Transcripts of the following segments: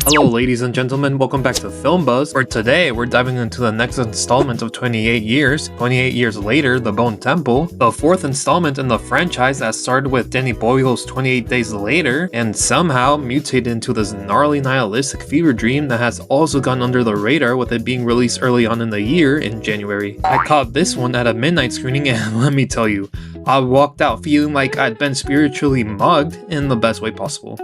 Hello ladies and gentlemen, welcome back to FilmBuzz, where today we're diving into the next installment of 28 years. 28 years later, The Bone Temple, the fourth installment in the franchise that started with Danny Boyle's 28 Days Later, and somehow mutated into this gnarly nihilistic fever dream that has also gone under the radar with it being released early on in the year in January. I caught this one at a midnight screening and let me tell you, I walked out feeling like I'd been spiritually mugged in the best way possible.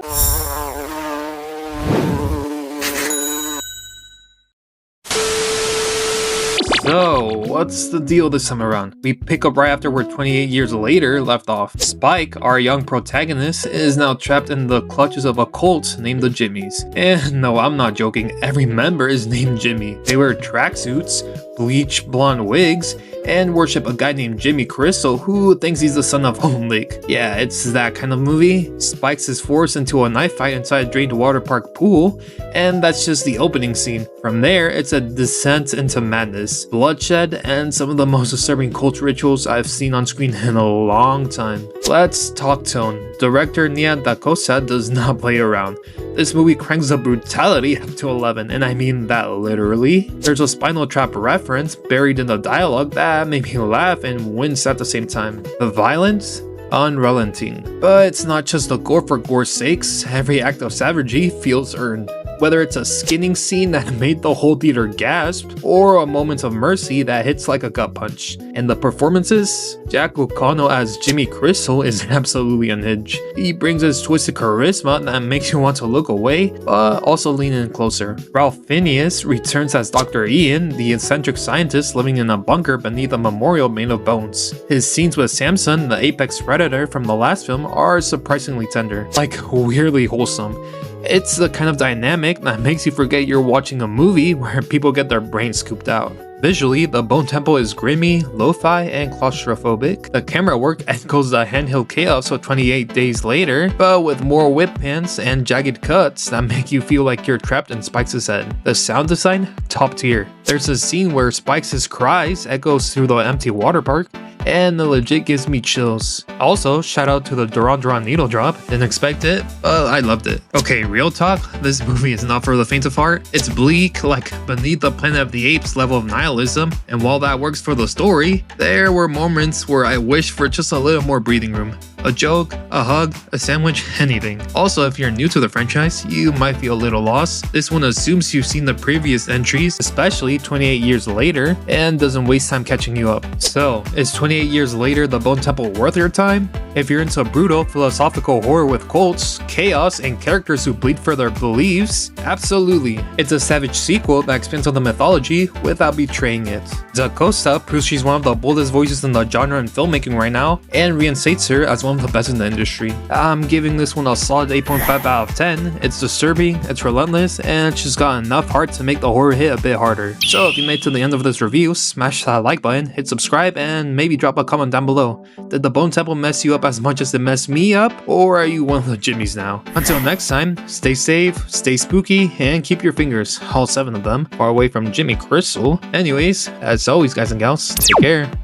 So, what's the deal this time around? We pick up right after where 28 years later left off. Spike, our young protagonist, is now trapped in the clutches of a cult named the Jimmys. And no, I'm not joking, every member is named Jimmy. They wear tracksuits, bleach blonde wigs, and worship a guy named Jimmy Crystal who thinks he's the son of Home Lake. Yeah, it's that kind of movie. Spikes is forced into a knife fight inside a drained water park pool, and that's just the opening scene. From there, it's a descent into madness, bloodshed, and some of the most disturbing cult rituals I've seen on screen in a long time. Let's talk tone. Director Nia Da Costa does not play around. This movie cranks the brutality up to 11, and I mean that literally. There's a Spinal Trap reference buried in the dialogue that made me laugh and wince at the same time. The violence? Unrelenting. But it's not just the gore for gore's sakes, every act of savagery feels earned. Whether it's a skinning scene that made the whole theater gasp, or a moment of mercy that hits like a gut punch. And the performances? Jack O'Connell as Jimmy Crystal is absolutely unhinged. He brings his twisted charisma that makes you want to look away, but also lean in closer. Ralph Fiennes returns as Dr. Ian, the eccentric scientist living in a bunker beneath a memorial made of bones. His scenes with Samson, the apex predator from the last film, are surprisingly tender, like weirdly wholesome. It's the kind of dynamic that makes you forget you're watching a movie where people get their brains scooped out. Visually, The Bone Temple is grimy, lo-fi, and claustrophobic. The camera work echoes the handheld chaos of 28 Days Later, but with more whip pans and jagged cuts that make you feel like you're trapped in Spikes' head. The sound design? Top tier. There's a scene where Spikes' cries echoes through the empty water park, and it legit gives me chills. Also, shout out to the Duran Duran needle drop. Didn't expect it, but I loved it. Okay, real talk, this movie is not for the faint of heart. It's bleak, like beneath the Planet of the Apes level of nihilism, and while that works for the story, there were moments where I wished for just a little more breathing room. A joke, a hug, a sandwich, anything. Also, if you're new to the franchise, you might feel a little lost. This one assumes you've seen the previous entries, especially 28 years later, and doesn't waste time catching you up. So, is 28 years later The Bone Temple worth your time? If you're into brutal philosophical horror with cults, chaos, and characters who bleed for their beliefs, absolutely. It's a savage sequel that expands on the mythology without betraying it. Da Costa proves she's one of the boldest voices in the genre in filmmaking right now, and reinstates her as one of the best in the industry. I'm giving this one a solid 8.5 out of 10. It's disturbing, it's relentless, and it's just got enough heart to make the horror hit a bit harder. So if you made it to the end of this review, smash that like button, hit subscribe, and maybe drop a comment down below. Did The Bone Temple mess you up as much as it messed me up, or are you one of the Jimmys now? Until next time, stay safe, stay spooky, and keep your fingers, all 7 of them, far away from Jimmy Crystal. Anyways, as always guys and gals, take care.